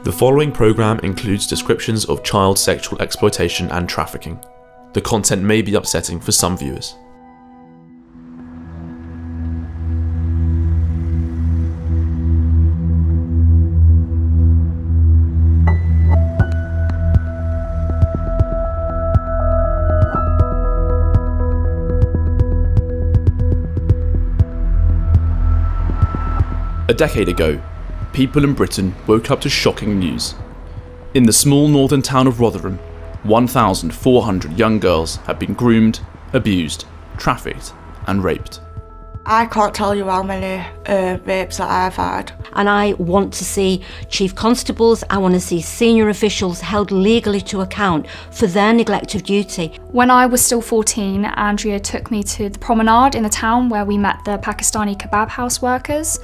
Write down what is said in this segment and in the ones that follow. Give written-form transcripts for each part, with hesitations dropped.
The following programme includes descriptions of child sexual exploitation and trafficking. The content may be upsetting for some viewers. A decade ago, people in Britain woke up to shocking news. In the small northern town of Rotherham, 1,400 young girls had been groomed, abused, trafficked and raped. I can't tell you how many rapes that I've had. And I want to see chief constables, I want to see senior officials held legally to account for their neglect of duty. When I was still 14, Andrea took me to the promenade in the town where we met the Pakistani kebab house workers.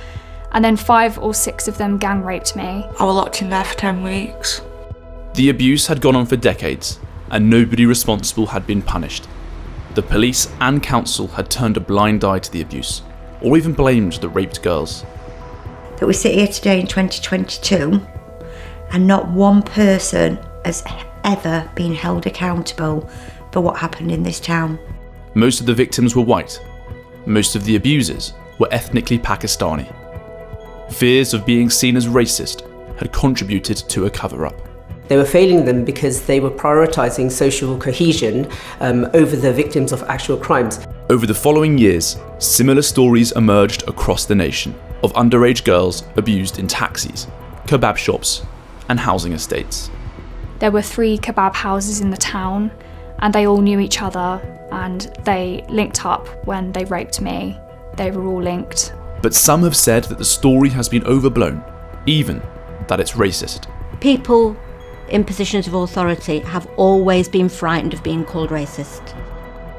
And then 5 or 6 of them gang raped me. I was locked in there for 10 weeks. The abuse had gone on for decades, and nobody responsible had been punished. The police and council had turned a blind eye to the abuse, or even blamed the raped girls. That we sit here today in 2022, and not one person has ever been held accountable for what happened in this town. Most of the victims were white. Most of the abusers were ethnically Pakistani. Fears of being seen as racist had contributed to a cover-up. They were failing them because they were prioritising social cohesion over the victims of actual crimes. Over the following years, similar stories emerged across the nation of underage girls abused in taxis, kebab shops, and housing estates. There were 3 kebab houses in the town, and they all knew each other, and they linked up when they raped me. They were all linked. But some have said that the story has been overblown, even that it's racist. People in positions of authority have always been frightened of being called racist.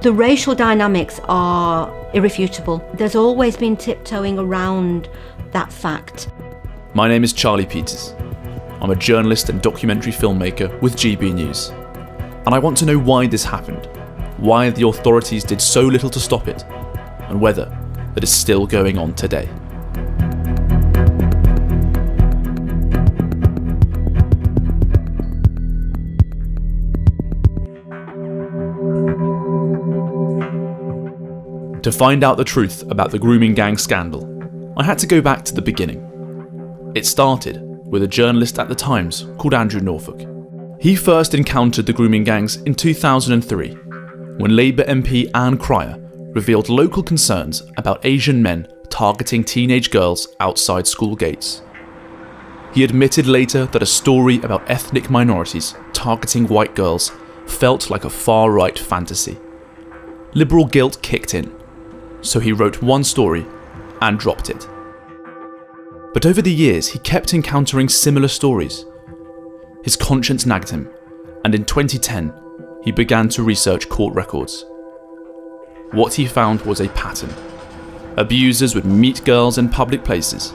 The racial dynamics are irrefutable. There's always been tiptoeing around that fact. My name is Charlie Peters. I'm a journalist and documentary filmmaker with GB News. And I want to know why this happened, why the authorities did so little to stop it, and whether that is still going on today. To find out the truth about the grooming gang scandal, I had to go back to the beginning. It started with a journalist at the Times called Andrew Norfolk. He first encountered the grooming gangs in 2003, when Labour MP Anne Cryer revealed local concerns about Asian men targeting teenage girls outside school gates. He admitted later that a story about ethnic minorities targeting white girls felt like a far-right fantasy. Liberal guilt kicked in, so he wrote one story and dropped it. But over the years, he kept encountering similar stories. His conscience nagged him, and in 2010, he began to research court records. What he found was a pattern. Abusers would meet girls in public places.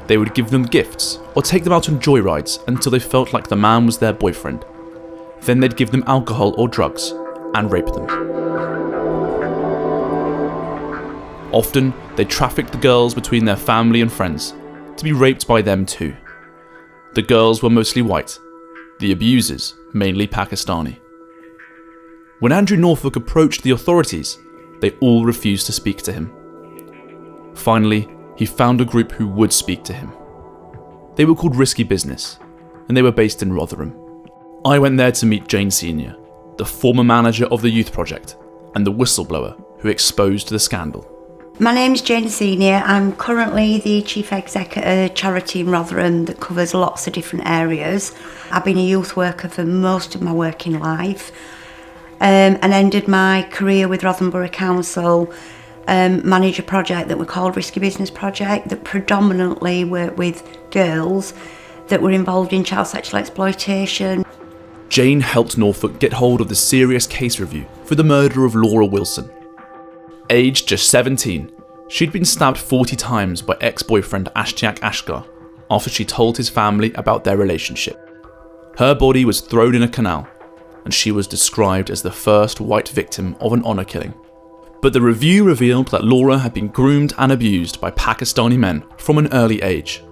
They would give them gifts or take them out on joyrides until they felt like the man was their boyfriend. Then they'd give them alcohol or drugs and rape them. Often, they trafficked the girls between their family and friends to be raped by them too. The girls were mostly white, the abusers mainly Pakistani. When Andrew Norfolk approached the authorities, they all refused to speak to him. Finally, he found a group who would speak to him. They were called Risky Business, and they were based in Rotherham. I went there to meet Jane Senior, the former manager of the Youth Project, and the whistleblower who exposed the scandal. My name's Jane Senior. I'm currently the Chief Exec at a charity in Rotherham that covers lots of different areas. I've been a youth worker for most of my working life. And ended my career with Rotherham Borough Council, manage a project that we called Risky Business Project that predominantly worked with girls that were involved in child sexual exploitation. Jane helped Norfolk get hold of the serious case review for the murder of Laura Wilson. Aged just 17, she'd been stabbed 40 times by ex-boyfriend Ashtiaq Ashgar after she told his family about their relationship. Her body was thrown in a canal, and she was described as the first white victim of an honour killing. But the review revealed that Laura had been groomed and abused by Pakistani men from an early age.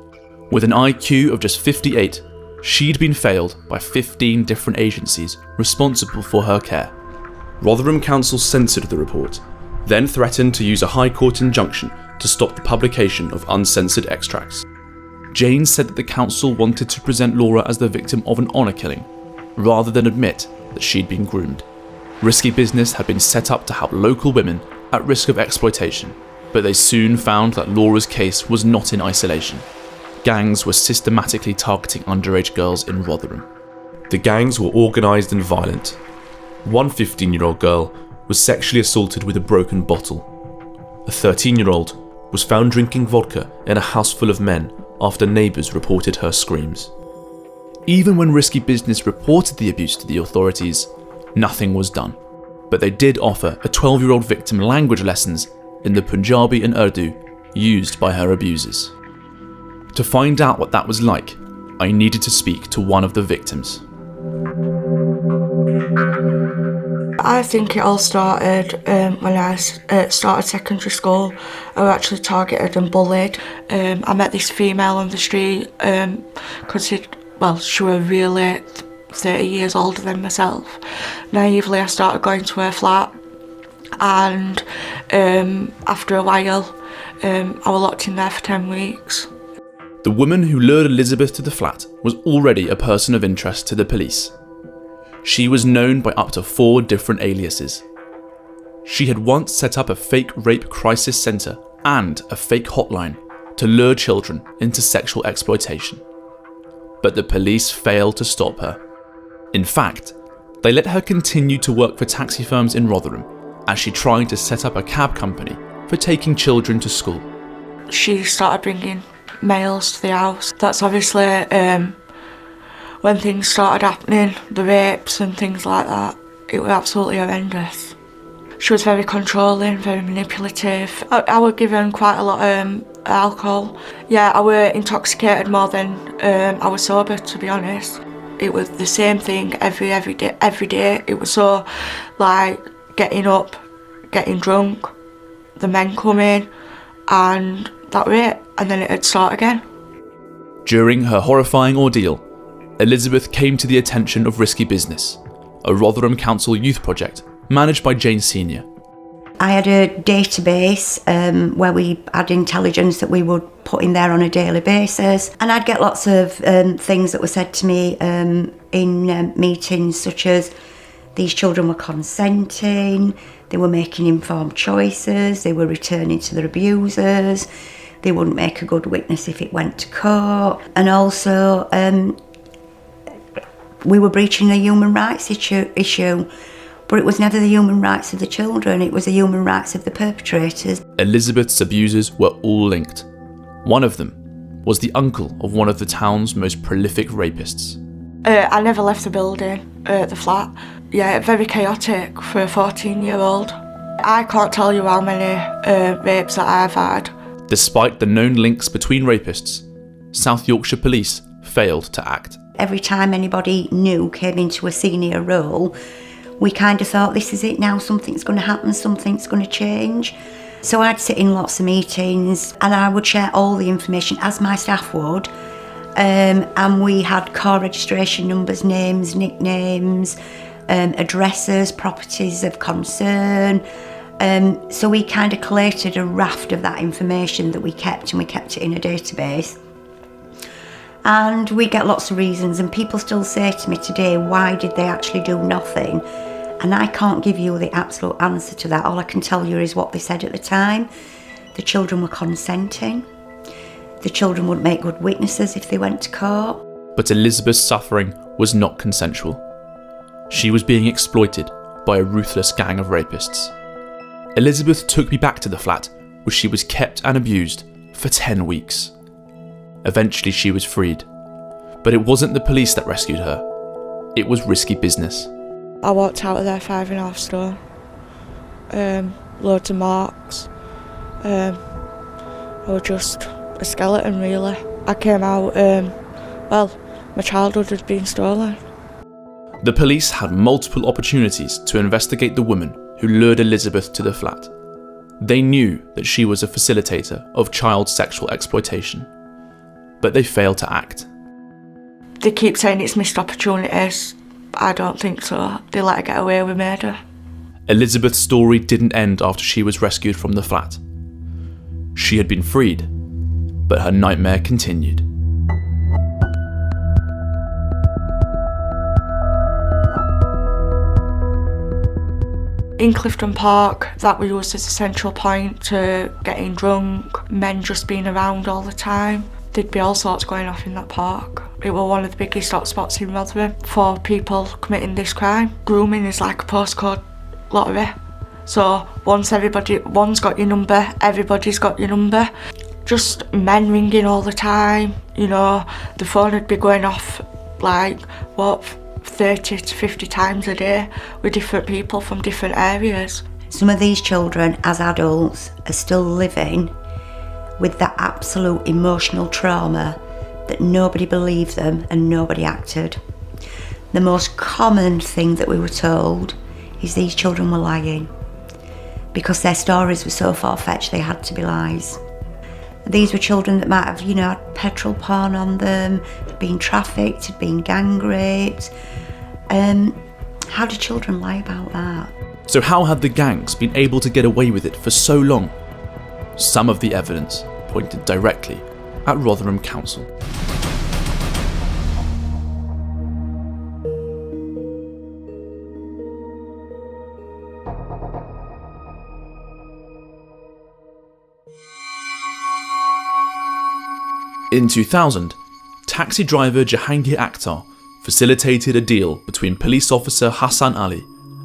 With an IQ of just 58, She'd been failed by 15 different agencies responsible for her care. Rotherham Council censored the report, then threatened to use a High Court injunction to stop the publication of uncensored extracts. Jane said that the council wanted to present Laura as the victim of an honour killing, rather than admit that she'd been groomed. Risky Business had been set up to help local women at risk of exploitation, but they soon found that Laura's case was not in isolation. Gangs were systematically targeting underage girls in Rotherham. The gangs were organised and violent. One 15-year-old girl was sexually assaulted with a broken bottle. A 13-year-old was found drinking vodka in a house full of men after neighbours reported her screams. Even when Risky Business reported the abuse to the authorities, nothing was done. But they did offer a 12-year-old victim language lessons in the Punjabi and Urdu used by her abusers. To find out what that was like, I needed to speak to one of the victims. I think it all started when I started secondary school. I was actually targeted and bullied. I met this female on the street because she was really 30 years older than myself. Naively, I started going to her flat, and after a while, I was locked in there for 10 weeks. The woman who lured Elizabeth to the flat was already a person of interest to the police. She was known by up to 4 different aliases. She had once set up a fake rape crisis centre and a fake hotline to lure children into sexual exploitation. But the police failed to stop her. In fact, they let her continue to work for taxi firms in Rotherham as she tried to set up a cab company for taking children to school. She started bringing males to the house. That's obviously when things started happening, the rapes and things like that. It was absolutely horrendous. She was very controlling, very manipulative. I was given quite a lot of alcohol. Yeah, I was intoxicated more than I was sober, to be honest. It was the same thing every day. It was so like getting up, getting drunk, the men come in, and that was it. And then it'd start again. During her horrifying ordeal, Elizabeth came to the attention of Risky Business, a Rotherham Council youth project managed by Jane Senior. I had a database where we had intelligence that we would put in there on a daily basis, and I'd get lots of things that were said to me in meetings, such as these children were consenting, they were making informed choices, they were returning to their abusers, they wouldn't make a good witness if it went to court, and also we were breaching a human rights issue. But it was never the human rights of the children, it was the human rights of the perpetrators. Elizabeth's abusers were all linked. One of them was the uncle of one of the town's most prolific rapists. I never left the building, the flat. Yeah, very chaotic for a 14-year-old. I can't tell you how many rapes that I've had. Despite the known links between rapists, South Yorkshire Police failed to act. Every time anybody new came into a senior role, we kind of thought, this is it now, something's going to happen, something's going to change. So I'd sit in lots of meetings and I would share all the information, as my staff would. And we had car registration numbers, names, nicknames, addresses, properties of concern. So we kind of collated a raft of that information that we kept, and we kept it in a database. And we get lots of reasons, and people still say to me today, why did they actually do nothing? And I can't give you the absolute answer to that. All I can tell you is what they said at the time. The children were consenting. The children wouldn't make good witnesses if they went to court. But Elizabeth's suffering was not consensual. She was being exploited by a ruthless gang of rapists. Elizabeth took me back to the flat, where she was kept and abused for 10 weeks. Eventually she was freed, but it wasn't the police that rescued her. It was Risky Business. I walked out of there 5.5 stone. Loads of marks. I was just a skeleton, really. I came out, my childhood had been stolen. The police had multiple opportunities to investigate the woman who lured Elizabeth to the flat. They knew that she was a facilitator of child sexual exploitation, but they failed to act. They keep saying it's missed opportunities. I don't think so. They let her get away with murder. Elizabeth's story didn't end after she was rescued from the flat. She had been freed, but her nightmare continued. In Clifton Park, that we used as a central point to getting drunk, men just being around all the time. There'd be all sorts going off in that park. It was one of the biggest hotspots in Rotherham for people committing this crime. Grooming is like a postcode lottery. So once one's got your number, everybody's got your number. Just men ringing all the time, you know, the phone would be going off like, 30 to 50 times a day with different people from different areas. Some of these children, as adults, are still living with that absolute emotional trauma that nobody believed them and nobody acted. The most common thing that we were told is these children were lying because their stories were so far-fetched they had to be lies. These were children that might have, had petrol porn on them, had been trafficked, had been gang raped. How do children lie about that? So how had the gangs been able to get away with it for so long? Some of the evidence pointed directly at Rotherham Council. In 2000, taxi driver Jahangir Akhtar facilitated a deal between police officer Hassan Ali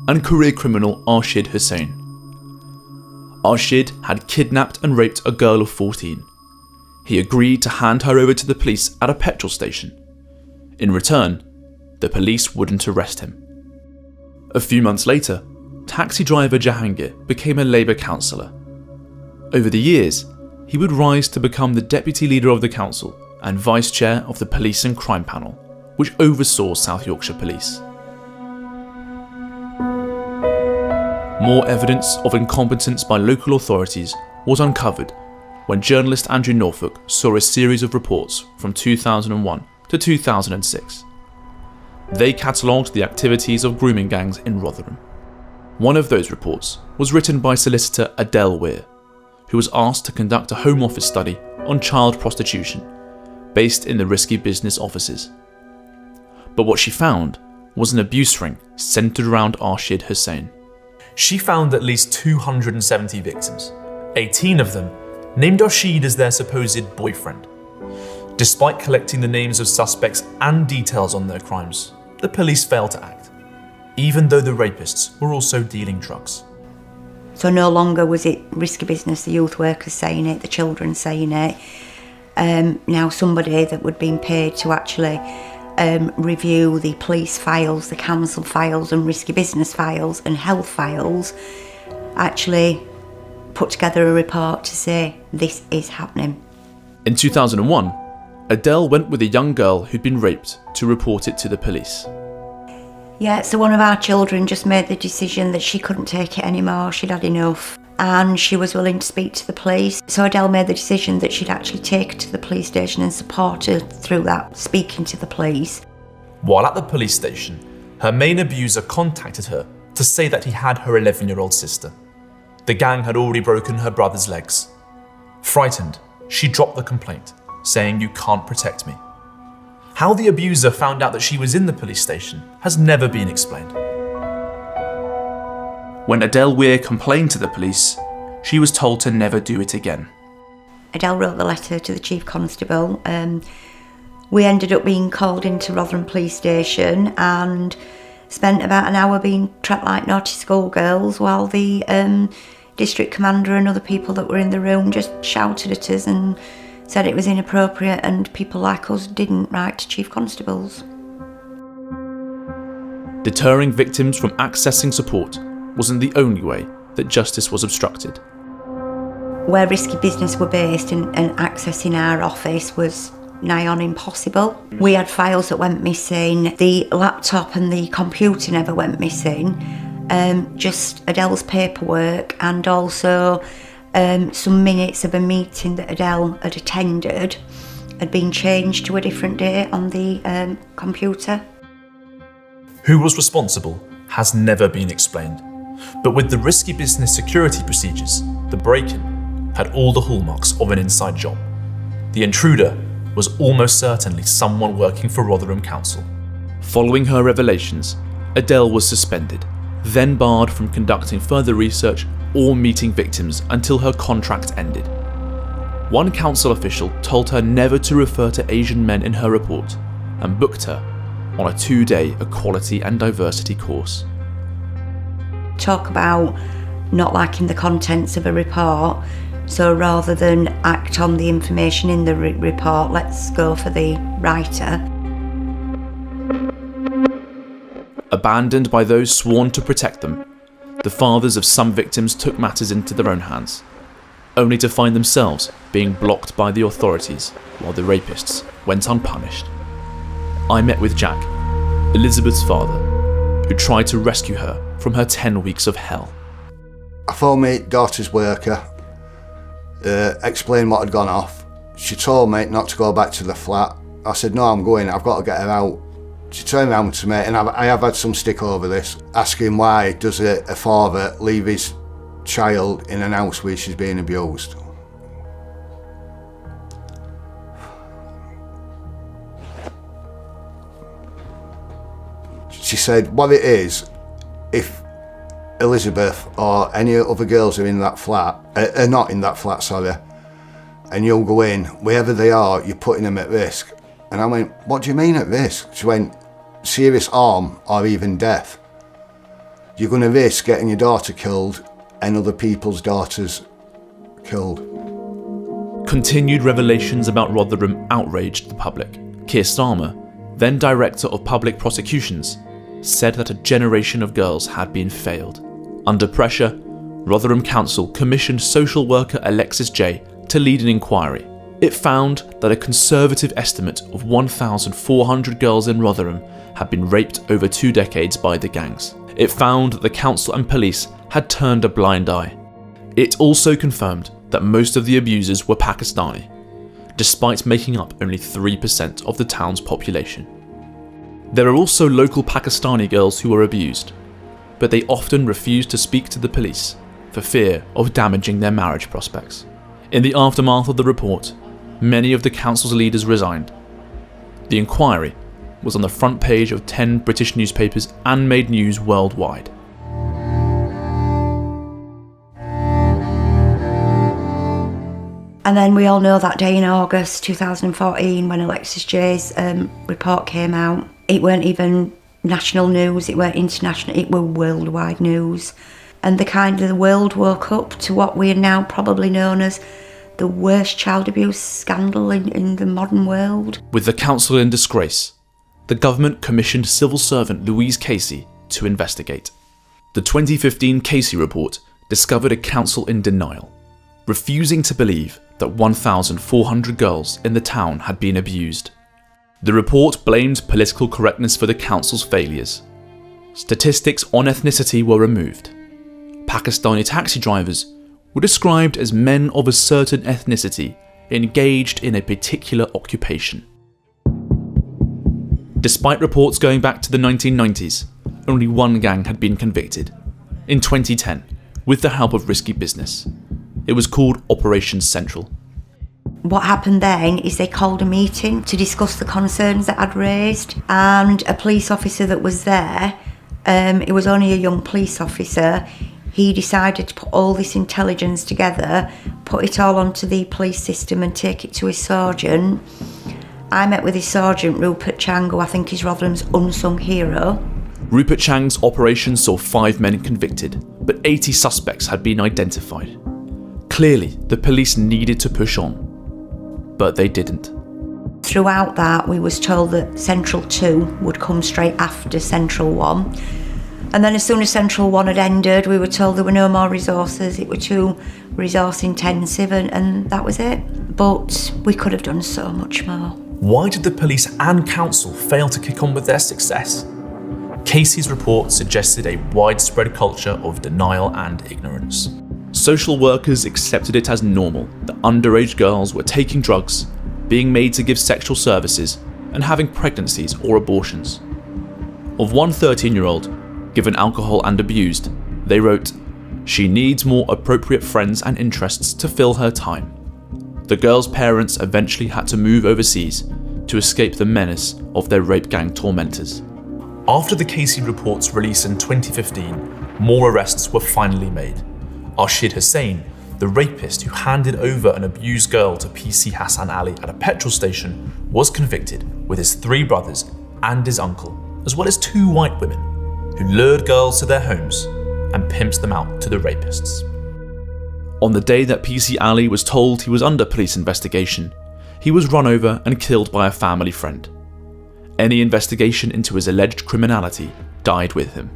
and career criminal Arshid Hussain. Arshid had kidnapped and raped a girl of 14. He agreed to hand her over to the police at a petrol station. In return, the police wouldn't arrest him. A few months later, taxi driver Jahangir became a Labour councillor. Over the years, he would rise to become the deputy leader of the council and vice chair of the Police and Crime Panel, which oversaw South Yorkshire Police. More evidence of incompetence by local authorities was uncovered when journalist Andrew Norfolk saw a series of reports from 2001 to 2006. They catalogued the activities of grooming gangs in Rotherham. One of those reports was written by solicitor Adele Weir, who was asked to conduct a Home Office study on child prostitution based in the risky business offices. But what she found was an abuse ring centred around Arshid Hussain. She found at least 270 victims, 18 of them named Arshid as their supposed boyfriend. Despite collecting the names of suspects and details on their crimes, the police failed to act, even though the rapists were also dealing drugs. So no longer was it risky business, the youth workers saying it, the children saying it. Now somebody that would been paid to actually review the police files, the council files and risky business files and health files, actually put together a report to say this is happening. In 2001, Adele went with a young girl who'd been raped to report it to the police. Yeah, so one of our children just made the decision that she couldn't take it anymore, she'd had enough, and she was willing to speak to the police. So Adele made the decision that she'd actually take her to the police station and support her through that, speaking to the police. While at the police station, her main abuser contacted her to say that he had her 11-year-old sister. The gang had already broken her brother's legs. Frightened, she dropped the complaint, saying, "You can't protect me." How the abuser found out that she was in the police station has never been explained. When Adele Weir complained to the police, she was told to never do it again. Adele wrote the letter to the Chief Constable. We ended up being called into Rotherham Police Station and spent about an hour being trapped like naughty schoolgirls while the district commander and other people that were in the room just shouted at us and said it was inappropriate and people like us didn't write to Chief Constables. Deterring victims from accessing support wasn't the only way that justice was obstructed. Where risky business were based and accessing our office was nigh on impossible. We had files that went missing, the laptop and the computer never went missing, just Adele's paperwork and also some minutes of a meeting that Adele had attended had been changed to a different date on the computer. Who was responsible has never been explained, but with the risky business security procedures, the break-in had all the hallmarks of an inside job. The intruder was almost certainly someone working for Rotherham Council. Following her revelations, Adele was suspended, then barred from conducting further research or meeting victims until her contract ended. One council official told her never to refer to Asian men in her report and booked her on a 2-day equality and diversity course. Talk about not liking the contents of a report, so rather than act on the information in the report, let's go for the writer. Abandoned by those sworn to protect them, the fathers of some victims took matters into their own hands, only to find themselves being blocked by the authorities while the rapists went unpunished. I met with Jack, Elizabeth's father, who tried to rescue her from her 10 weeks of hell. I phoned my daughter's worker, explained what had gone off. She told me not to go back to the flat. I said, no, I'm going, I've got to get her out. She turned around to me, and I have had some stick over this, asking why does a father leave his child in an house where she's being abused. She said, what it is, if Elizabeth or any other girls are in that flat, are not in that flat, sorry, and you'll go in, wherever they are, you're putting them at risk. And I went, what do you mean at risk? She went, serious harm or even death. You're going to risk getting your daughter killed and other people's daughters killed. Continued revelations about Rotherham outraged the public. Keir Starmer, then Director of Public Prosecutions, said that a generation of girls had been failed. Under pressure, Rotherham Council commissioned social worker Alexis J to lead an inquiry. It found that a conservative estimate of 1,400 girls in Rotherham had been raped over 2 decades by the gangs. It found that the council and police had turned a blind eye. It also confirmed that most of the abusers were Pakistani, despite making up only 3% of the town's population. There are also local Pakistani girls who were abused, but they often refused to speak to the police for fear of damaging their marriage prospects. In the aftermath of the report, many of the council's leaders resigned. The inquiry was on the front page of 10 British newspapers and made news worldwide. And then we all know that day in August 2014 when Alexis J's report came out. It weren't even national news, it weren't international, it were worldwide news. And the world woke up to what we are now probably known as the worst child abuse scandal in the modern world. With the council in disgrace, the government commissioned civil servant Louise Casey to investigate. The 2015 Casey report discovered a council in denial, refusing to believe that 1,400 girls in the town had been abused. The report blamed political correctness for the council's failures. Statistics on ethnicity were removed. Pakistani taxi drivers were described as men of a certain ethnicity engaged in a particular occupation. Despite reports going back to the 1990s, only one gang had been convicted. In 2010, with the help of risky business. It was called Operation Central. What happened then is they called a meeting to discuss the concerns that I'd raised, and a police officer that was there, it was only a young police officer, he decided to put all this intelligence together, put it all onto the police system and take it to his sergeant. I met with his sergeant, Rupert Chang, who I think is Rotherham's unsung hero. Rupert Chang's operation saw 5 men convicted, but 80 suspects had been identified. Clearly, the police needed to push on, but they didn't. Throughout that, we was told that Central 2 would come straight after Central 1. And then as soon as Central 1 had ended, we were told there were no more resources, it were too resource intensive, and that was it. But we could have done so much more. Why did the police and council fail to kick on with their success? Casey's report suggested a widespread culture of denial and ignorance. Social workers accepted it as normal that underage girls were taking drugs, being made to give sexual services, and having pregnancies or abortions. Of one 13-year-old, given alcohol and abused, they wrote, "She needs more appropriate friends and interests to fill her time." The girl's parents eventually had to move overseas to escape the menace of their rape gang tormentors. After the Casey report's release in 2015, more arrests were finally made. Arshid Hussain, the rapist who handed over an abused girl to PC Hassan Ali at a petrol station, was convicted with his 3 brothers and his uncle, as well as 2 white women, who lured girls to their homes and pimped them out to the rapists. On the day that PC Ali was told he was under police investigation, he was run over and killed by a family friend. Any investigation into his alleged criminality died with him.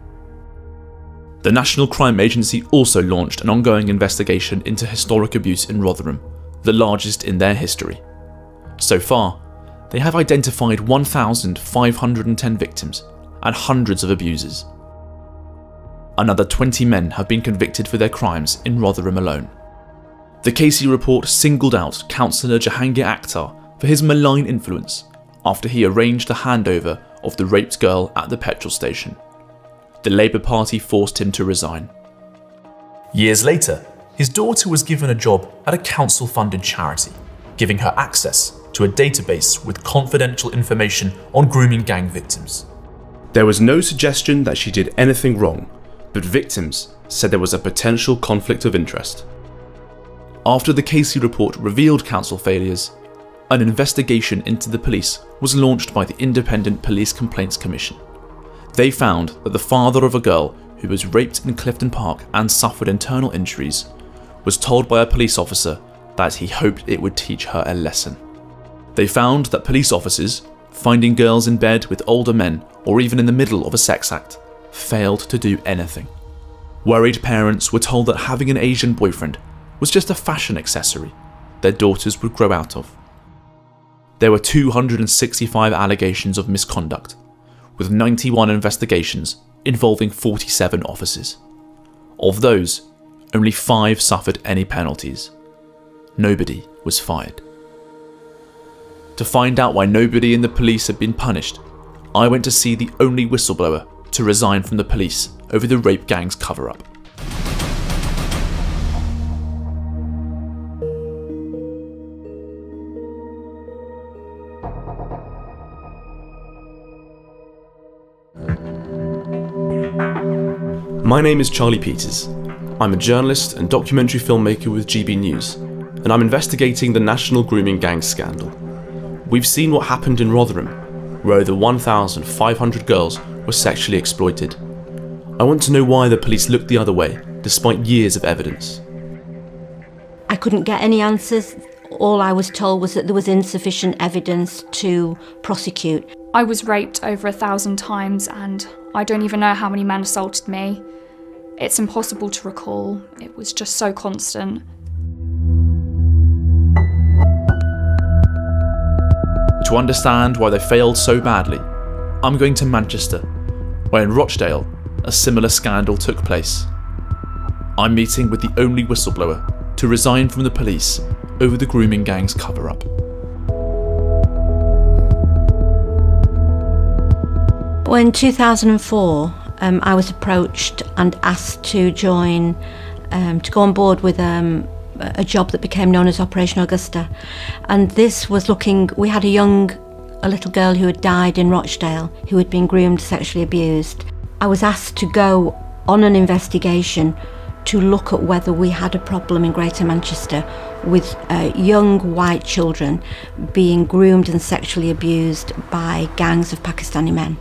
The National Crime Agency also launched an ongoing investigation into historic abuse in Rotherham, the largest in their history. So far, they have identified 1,510 victims and hundreds of abusers. Another 20 men have been convicted for their crimes in Rotherham alone. The Casey report singled out Councillor Jahangir Akhtar for his malign influence after he arranged the handover of the raped girl at the petrol station. The Labour Party forced him to resign. Years later, his daughter was given a job at a council-funded charity, giving her access to a database with confidential information on grooming gang victims. There was no suggestion that she did anything wrong, but victims said there was a potential conflict of interest. After the Casey report revealed council failures, an investigation into the police was launched by the Independent Police Complaints Commission. They found that the father of a girl who was raped in Clifton Park and suffered internal injuries was told by a police officer that he hoped it would teach her a lesson. They found that police officers, finding girls in bed with older men or even in the middle of a sex act, failed to do anything. Worried parents were told that having an Asian boyfriend was just a fashion accessory their daughters would grow out of. There were 265 allegations of misconduct, with 91 investigations involving 47 officers. Of those, only 5 suffered any penalties. Nobody was fired. To find out why nobody in the police had been punished, I went to see the only whistleblower to resign from the police over the rape gang's cover-up. My name is Charlie Peters. I'm a journalist and documentary filmmaker with GB News, and I'm investigating the national grooming gang scandal. We've seen what happened in Rotherham, where over 1,500 girls were sexually exploited. I want to know why the police looked the other way, despite years of evidence. I couldn't get any answers. All I was told was that there was insufficient evidence to prosecute. I was raped over 1,000 times and I don't even know how many men assaulted me. It's impossible to recall. It was just so constant. To understand why they failed so badly, I'm going to Manchester, where in Rochdale, a similar scandal took place. I'm meeting with the only whistleblower to resign from the police over the grooming gang's cover-up. Well, in 2004, I was approached and asked to join, to go on board with a job that became known as Operation Augusta. And this was we had a little girl who had died in Rochdale, who had been groomed, sexually abused. I was asked to go on an investigation to look at whether we had a problem in Greater Manchester with young white children being groomed and sexually abused by gangs of Pakistani men.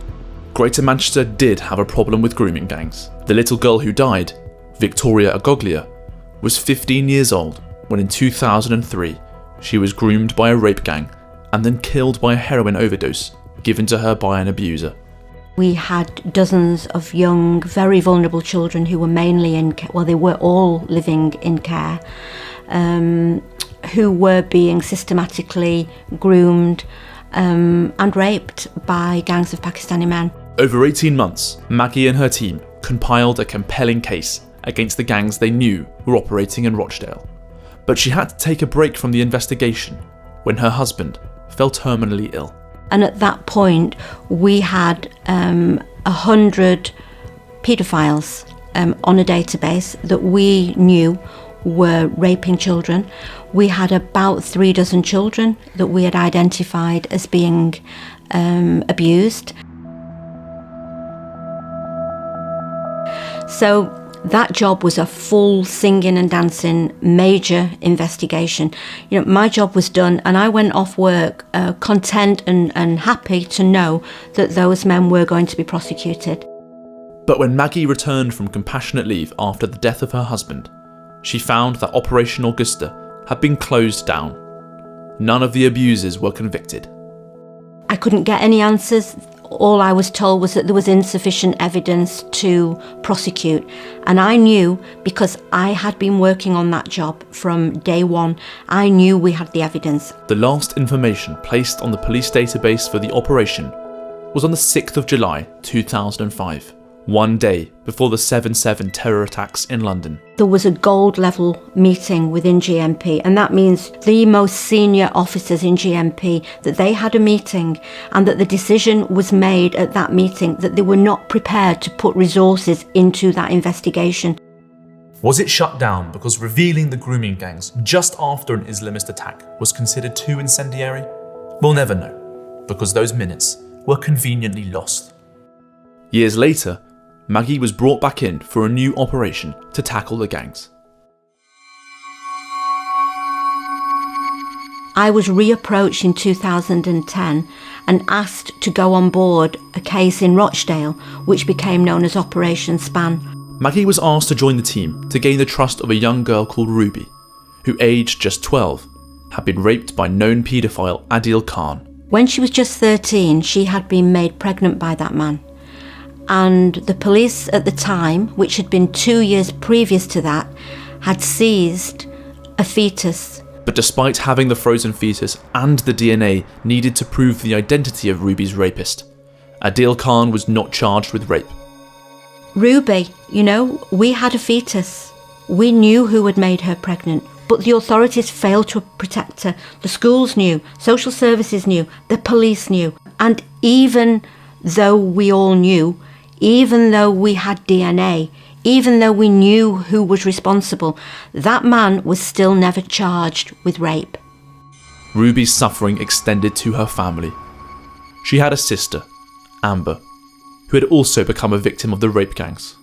Greater Manchester did have a problem with grooming gangs. The little girl who died, Victoria Agoglia, was 15 years old when in 2003 she was groomed by a rape gang and then killed by a heroin overdose given to her by an abuser. We had dozens of young, very vulnerable children who were mainly they were all living in care, who were being systematically groomed and raped by gangs of Pakistani men. Over 18 months, Maggie and her team compiled a compelling case against the gangs they knew were operating in Rochdale. But she had to take a break from the investigation when her husband fell terminally ill. And at that point, we had 100 paedophiles on a database that we knew were raping children. We had about 3 dozen children that we had identified as being abused. So that job was a full singing and dancing major investigation. You know, my job was done and I went off work content and happy to know that those men were going to be prosecuted. But when Maggie returned from compassionate leave after the death of her husband, she found that Operation Augusta had been closed down. None of the abusers were convicted. I couldn't get any answers. All I was told was that there was insufficient evidence to prosecute. And I knew, because I had been working on that job from day one, I knew we had the evidence. The last information placed on the police database for the operation was on the 6th of July 2005, one day before the 7/7 terror attacks in London. There was a gold level meeting within GMP, and that means the most senior officers in GMP, that they had a meeting and that the decision was made at that meeting that they were not prepared to put resources into that investigation. Was it shut down because revealing the grooming gangs just after an Islamist attack was considered too incendiary? We'll never know, because those minutes were conveniently lost. Years later, Maggie was brought back in for a new operation to tackle the gangs. I was reapproached in 2010 and asked to go on board a case in Rochdale, which became known as Operation Span. Maggie was asked to join the team to gain the trust of a young girl called Ruby, who, aged just 12, had been raped by known paedophile Adil Khan. When she was just 13, she had been made pregnant by that man. And the police at the time, which had been 2 years previous to that, had seized a fetus. But despite having the frozen fetus and the DNA needed to prove the identity of Ruby's rapist, Adil Khan was not charged with rape. Ruby, we had a fetus. We knew who had made her pregnant, but the authorities failed to protect her. The schools knew, social services knew, the police knew. And even though we all knew, even though we had DNA, even though we knew who was responsible, that man was still never charged with rape. Ruby's suffering extended to her family. She had a sister, Amber, who had also become a victim of the rape gangs.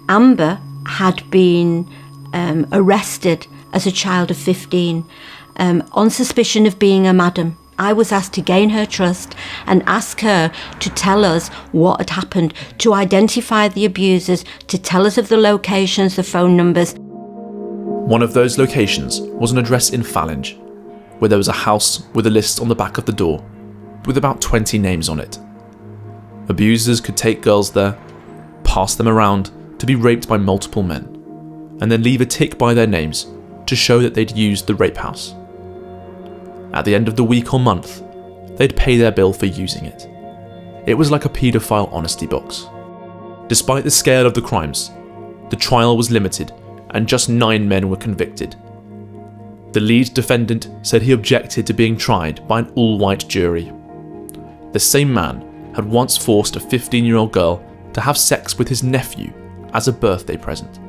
Amber had been arrested as a child of 15 on suspicion of being a madam. I was asked to gain her trust and ask her to tell us what had happened, to identify the abusers, to tell us of the locations, the phone numbers. One of those locations was an address in Fallinge, where there was a house with a list on the back of the door, with about 20 names on it. Abusers could take girls there, pass them around to be raped by multiple men, and then leave a tick by their names to show that they'd used the rape house. At the end of the week or month, they'd pay their bill for using it. It was like a paedophile honesty box. Despite the scale of the crimes, the trial was limited and just 9 men were convicted. The lead defendant said he objected to being tried by an all-white jury. The same man had once forced a 15-year-old girl to have sex with his nephew as a birthday present.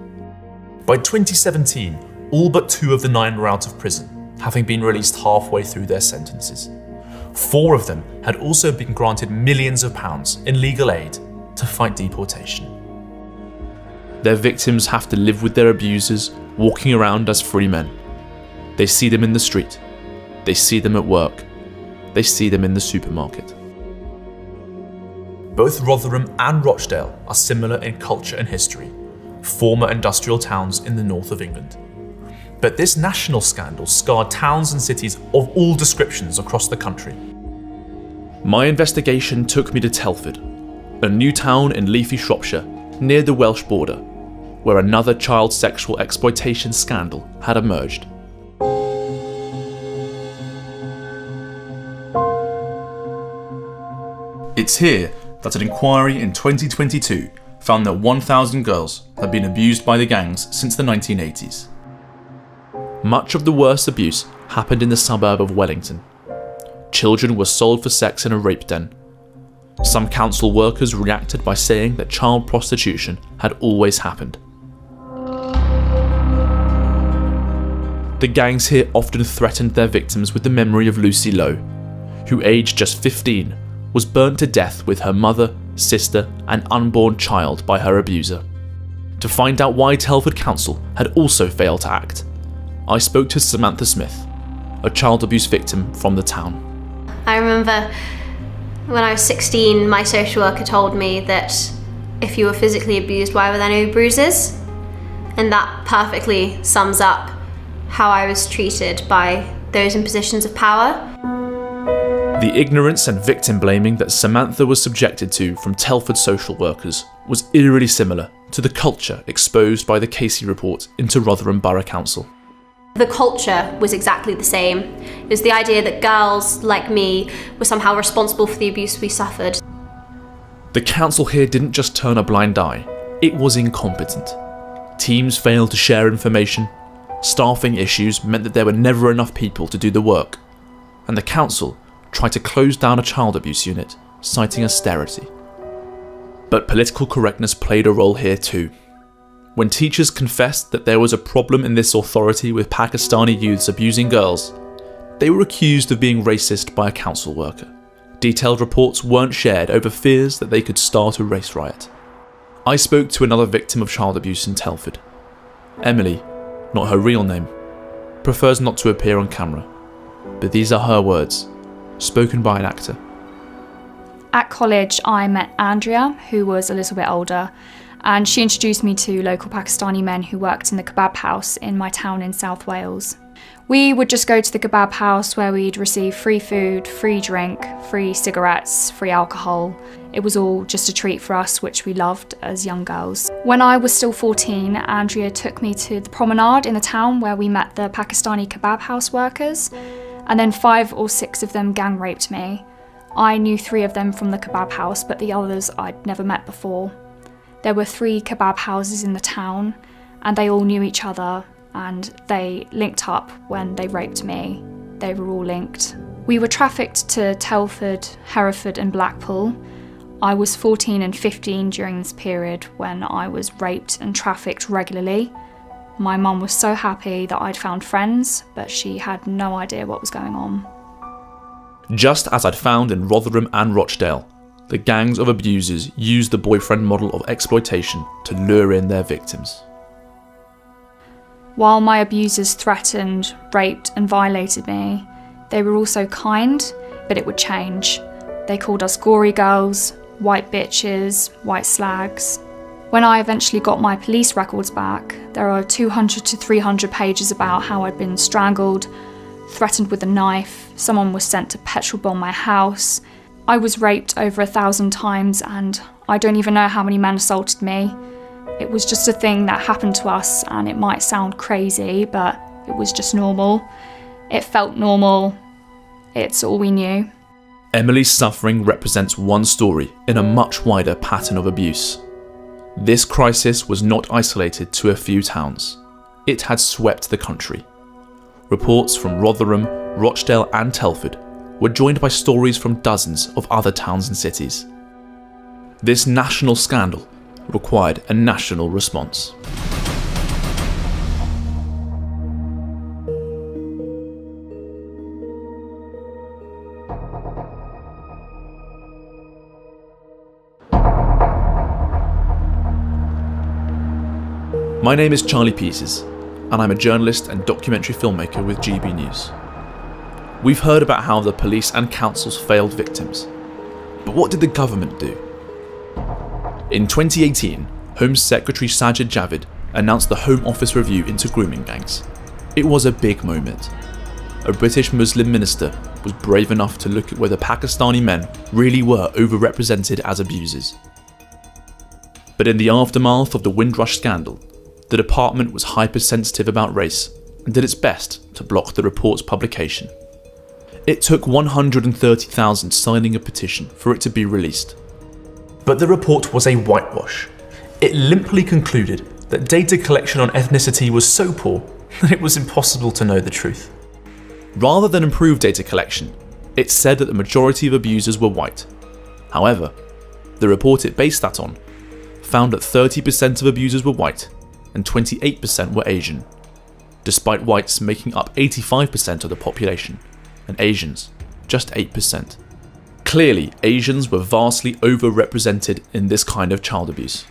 By 2017, all but 2 of the 9 were out of prison, having been released halfway through their sentences. 4 of them had also been granted millions of pounds in legal aid to fight deportation. Their victims have to live with their abusers, walking around as free men. They see them in the street. They see them at work. They see them in the supermarket. Both Rotherham and Rochdale are similar in culture and history, former industrial towns in the north of England. But this national scandal scarred towns and cities of all descriptions across the country. My investigation took me to Telford, a new town in leafy Shropshire near the Welsh border, where another child sexual exploitation scandal had emerged. It's here that an inquiry in 2022 found that 1,000 girls had been abused by the gangs since the 1980s. Much of the worst abuse happened in the suburb of Wellington. Children were sold for sex in a rape den. Some council workers reacted by saying that child prostitution had always happened. The gangs here often threatened their victims with the memory of Lucy Lowe, who, aged just 15, was burnt to death with her mother, sister, and unborn child by her abuser. To find out why Telford Council had also failed to act, I spoke to Samantha Smith, a child abuse victim from the town. I remember when I was 16, my social worker told me that if you were physically abused, why were there no bruises? And that perfectly sums up how I was treated by those in positions of power. The ignorance and victim blaming that Samantha was subjected to from Telford social workers was eerily similar to the culture exposed by the Casey report into Rotherham Borough Council. The culture was exactly the same. It was the idea that girls like me were somehow responsible for the abuse we suffered. The council here didn't just turn a blind eye, it was incompetent. Teams failed to share information, staffing issues meant that there were never enough people to do the work, and the council tried to close down a child abuse unit, citing austerity. But political correctness played a role here too. When teachers confessed that there was a problem in this authority with Pakistani youths abusing girls, they were accused of being racist by a council worker. Detailed reports weren't shared over fears that they could start a race riot. I spoke to another victim of child abuse in Telford. Emily, not her real name, prefers not to appear on camera, but these are her words, spoken by an actor. At college, I met Andrea, who was a little bit older, and she introduced me to local Pakistani men who worked in the kebab house in my town in South Wales. We would just go to the kebab house where we'd receive free food, free drink, free cigarettes, free alcohol. It was all just a treat for us, which we loved as young girls. When I was still 14, Andrea took me to the promenade in the town where we met the Pakistani kebab house workers, and then 5 or 6 of them gang raped me. I knew 3 of them from the kebab house, but the others I'd never met before. There were 3 kebab houses in the town, and they all knew each other, and they linked up when they raped me. They were all linked. We were trafficked to Telford, Hereford and Blackpool. I was 14 and 15 during this period when I was raped and trafficked regularly. My mum was so happy that I'd found friends, but she had no idea what was going on. Just as I'd found in Rotherham and Rochdale, the gangs of abusers used the boyfriend model of exploitation to lure in their victims. While my abusers threatened, raped and violated me, they were also kind, but it would change. They called us gory girls, white bitches, white slags. When I eventually got my police records back, there are 200 to 300 pages about how I'd been strangled, threatened with a knife, someone was sent to petrol bomb my house. I was raped over 1,000 times and I don't even know how many men assaulted me. It was just a thing that happened to us and it might sound crazy, but it was just normal. It felt normal. It's all we knew. Emily's suffering represents one story in a much wider pattern of abuse. This crisis was not isolated to a few towns. It had swept the country. Reports from Rotherham, Rochdale and Telford were joined by stories from dozens of other towns and cities. This national scandal required a national response. My name is Charlie Peters, and I'm a journalist and documentary filmmaker with GB News. We've heard about how the police and councils failed victims, but what did the government do? In 2018, Home Secretary Sajid Javid announced the Home Office review into grooming gangs. It was a big moment. A British Muslim minister was brave enough to look at whether Pakistani men really were overrepresented as abusers. But in the aftermath of the Windrush scandal, the department was hypersensitive about race and did its best to block the report's publication. It took 130,000 signing a petition for it to be released. But the report was a whitewash. It limply concluded that data collection on ethnicity was so poor that it was impossible to know the truth. Rather than improve data collection, it said that the majority of abusers were white. However, the report it based that on found that 30% of abusers were white and 28% were Asian, despite whites making up 85% of the population and Asians just 8%. Clearly, Asians were vastly overrepresented in this kind of child abuse,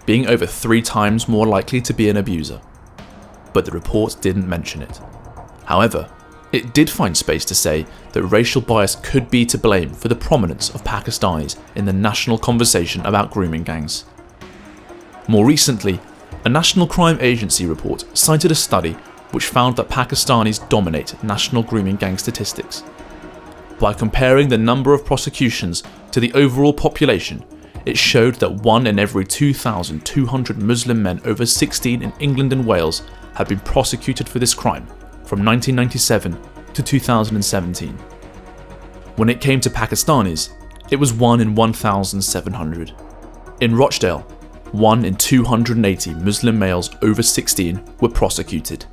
being over 3 times more likely to be an abuser. But the report didn't mention it. However, it did find space to say that racial bias could be to blame for the prominence of Pakistanis in the national conversation about grooming gangs. More recently, a National Crime Agency report cited a study which found that Pakistanis dominate national grooming gang statistics. By comparing the number of prosecutions to the overall population, it showed that 1 in every 2,200 Muslim men over 16 in England and Wales had been prosecuted for this crime from 1997 to 2017. When it came to Pakistanis, it was 1 in 1,700. In Rochdale, 1 in 280 Muslim males over 16 were prosecuted.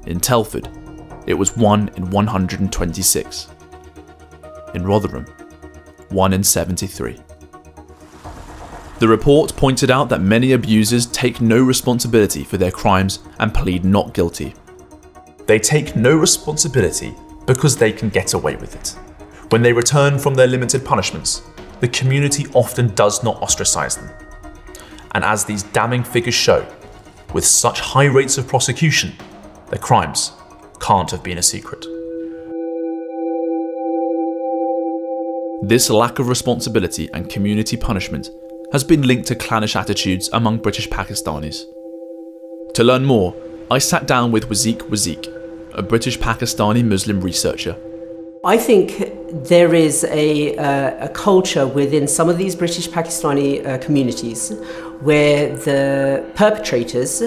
In Telford, it was 1 in 126. In Rotherham, 1 in 73. The report pointed out that many abusers take no responsibility for their crimes and plead not guilty. They take no responsibility because they can get away with it. When they return from their limited punishments, the community often does not ostracize them. And as these damning figures show, with such high rates of prosecution, their crimes can't have been a secret. This lack of responsibility and community punishment has been linked to clannish attitudes among British Pakistanis. To learn more, I sat down with Wazeek, a British Pakistani Muslim researcher. I think there is a culture within some of these British Pakistani communities where the perpetrators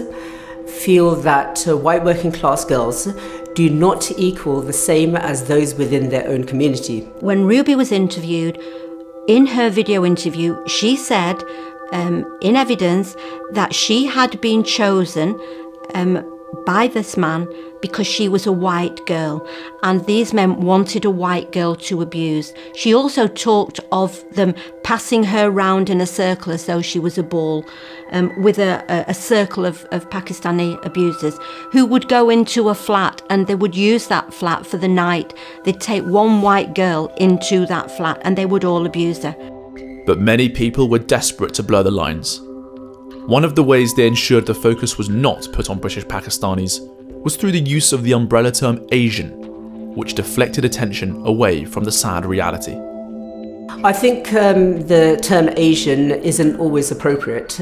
feel that white working class girls do not equal the same as those within their own community. When Ruby was interviewed, in her video interview, she said in evidence that she had been chosen by this man because she was a white girl and these men wanted a white girl to abuse. She also talked of them passing her round in a circle as though she was a ball, with a circle of Pakistani abusers who would go into a flat and they would use that flat for the night. They'd take one white girl into that flat and they would all abuse her. But many people were desperate to blur the lines. One of the ways they ensured the focus was not put on British Pakistanis was through the use of the umbrella term Asian, which deflected attention away from the sad reality. I think the term Asian isn't always appropriate.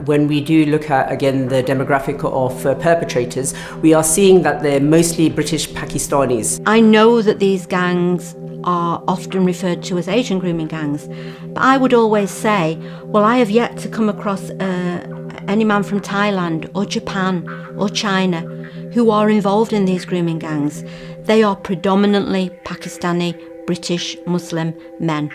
When we do look at, again, the demographic of perpetrators, we are seeing that they're mostly British Pakistanis. I know that these gangs are often referred to as Asian grooming gangs, but I would always say, well, I have yet to come across any man from Thailand or Japan or China who are involved in these grooming gangs. They are predominantly Pakistani, British, Muslim men.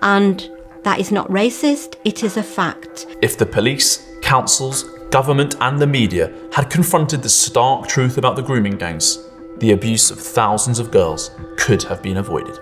And that is not racist, it is a fact. If the police, councils, government and the media had confronted the stark truth about the grooming gangs, the abuse of thousands of girls could have been avoided.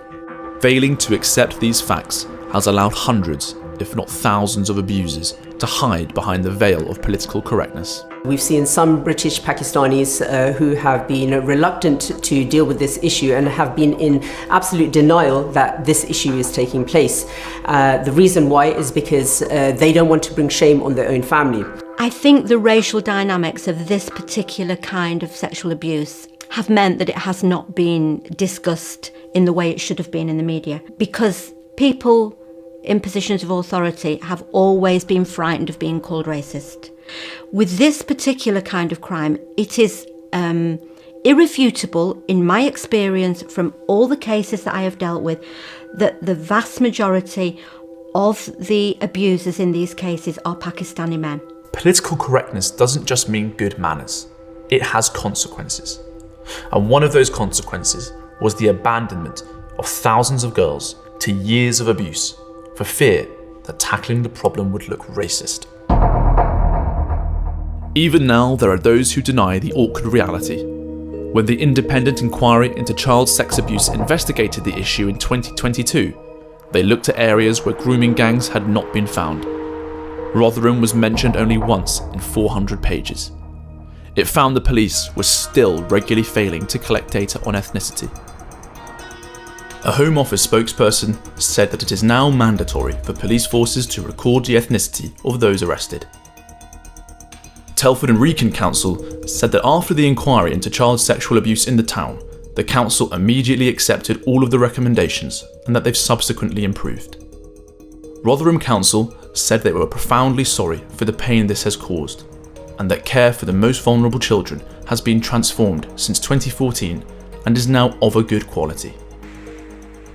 Failing to accept these facts has allowed hundreds, if not thousands of abusers to hide behind the veil of political correctness. We've seen some British Pakistanis who have been reluctant to deal with this issue and have been in absolute denial that this issue is taking place. The reason why is because they don't want to bring shame on their own family. I think the racial dynamics of this particular kind of sexual abuse have meant that it has not been discussed in the way it should have been in the media, because people in positions of authority have always been frightened of being called racist. With this particular kind of crime, it is irrefutable, in my experience from all the cases that I have dealt with, that the vast majority of the abusers in these cases are Pakistani men. Political correctness doesn't just mean good manners, it has consequences. And one of those consequences was the abandonment of thousands of girls to years of abuse for fear that tackling the problem would look racist. Even now, there are those who deny the awkward reality. When the independent inquiry into child sex abuse investigated the issue in 2022, they looked at areas where grooming gangs had not been found. Rotherham was mentioned only once in 400 pages. It found the police were still regularly failing to collect data on ethnicity. A Home Office spokesperson said that it is now mandatory for police forces to record the ethnicity of those arrested. Telford and Wrekin Council said that after the inquiry into child sexual abuse in the town, the council immediately accepted all of the recommendations and that they've subsequently improved. Rotherham Council said they were profoundly sorry for the pain this has caused, and that care for the most vulnerable children has been transformed since 2014 and is now of a good quality.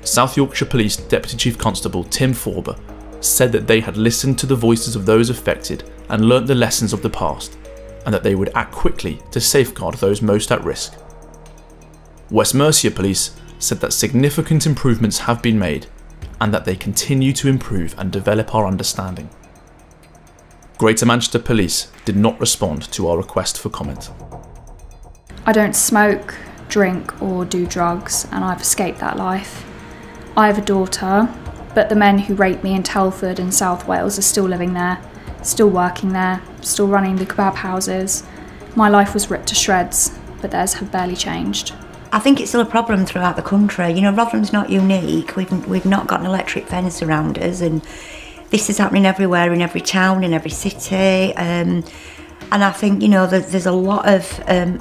South Yorkshire Police Deputy Chief Constable Tim Forber said that they had listened to the voices of those affected and learnt the lessons of the past, and that they would act quickly to safeguard those most at risk. West Mercia Police said that significant improvements have been made and that they continue to improve and develop our understanding. Greater Manchester Police did not respond to our request for comment. I don't smoke, drink or do drugs, and I've escaped that life. I have a daughter, but the men who raped me in Telford and South Wales are still living there, still working there, still running the kebab houses. My life was ripped to shreds, but theirs have barely changed. I think it's still a problem throughout the country. You know, Rotherham's not unique. We've not got an electric fence around us, and this is happening everywhere, in every town, in every city. And I think, you know, there's a lot of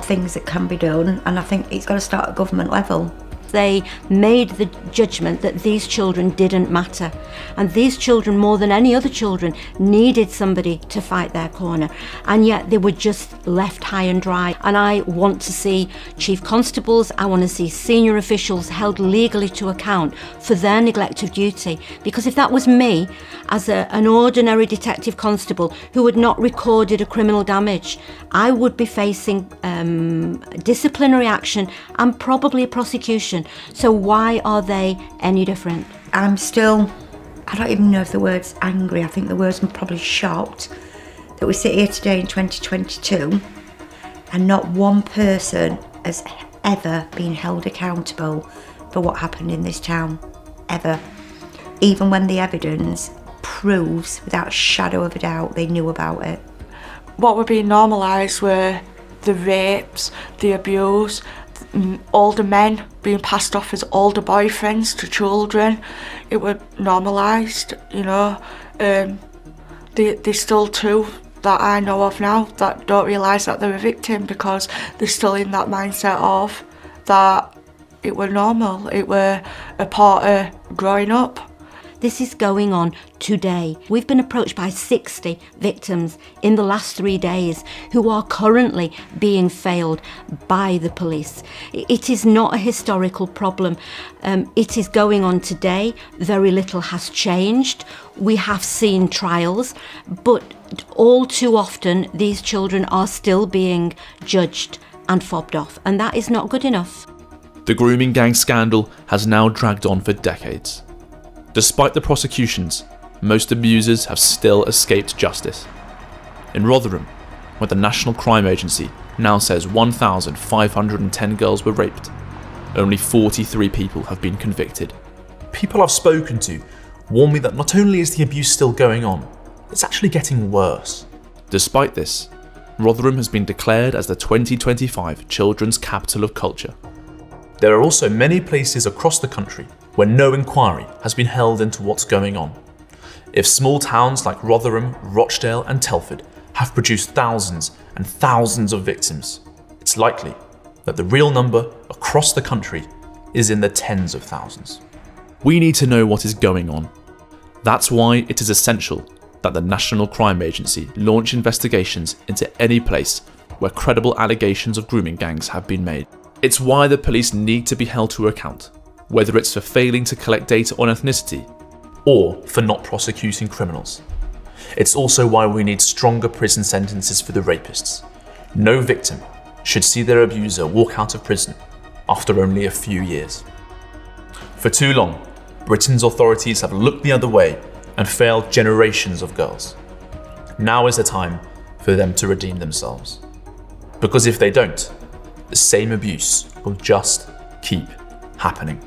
things that can be done, and I think it's got to start at government level. They made the judgment that these children didn't matter, and these children, more than any other children, needed somebody to fight their corner, and yet they were just left high and dry. And I want to see chief constables, I want to see senior officials held legally to account for their neglect of duty, because if that was me as an ordinary detective constable who had not recorded a criminal damage, I would be facing disciplinary action and probably a prosecution. So why are they any different? I don't even know if the word's angry. I think the word's probably shocked that we sit here today in 2022 and not one person has ever been held accountable for what happened in this town, ever. Even when the evidence proves without a shadow of a doubt they knew about it. What were being normalised were the rapes, the abuse, older men being passed off as older boyfriends to children. It was normalised, you know. There's still two that I know of now that don't realise that they're a victim because they're still in that mindset of that it were normal, it were a part of growing up. This is going on today. We've been approached by 60 victims in the last 3 days who are currently being failed by the police. It is not a historical problem. It is going on today. Very little has changed. We have seen trials, but all too often these children are still being judged and fobbed off, and that is not good enough. The grooming gang scandal has now dragged on for decades. Despite the prosecutions, most abusers have still escaped justice. In Rotherham, where the National Crime Agency now says 1,510 girls were raped, only 43 people have been convicted. People I've spoken to warn me that not only is the abuse still going on, it's actually getting worse. Despite this, Rotherham has been declared as the 2025 Children's Capital of Culture. There are also many places across the country where no inquiry has been held into what's going on. If small towns like Rotherham, Rochdale and Telford have produced thousands and thousands of victims, it's likely that the real number across the country is in the tens of thousands. We need to know what is going on. That's why it is essential that the National Crime Agency launch investigations into any place where credible allegations of grooming gangs have been made. It's why the police need to be held to account, whether it's for failing to collect data on ethnicity or for not prosecuting criminals. It's also why we need stronger prison sentences for the rapists. No victim should see their abuser walk out of prison after only a few years. For too long, Britain's authorities have looked the other way and failed generations of girls. Now is the time for them to redeem themselves. Because if they don't, the same abuse will just keep happening.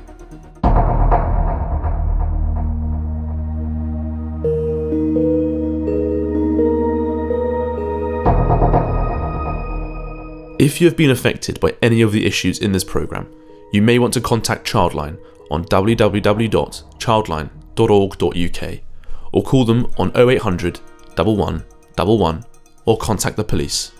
If you have been affected by any of the issues in this programme, you may want to contact Childline on www.childline.org.uk or call them on 0800 11 11 or contact the police.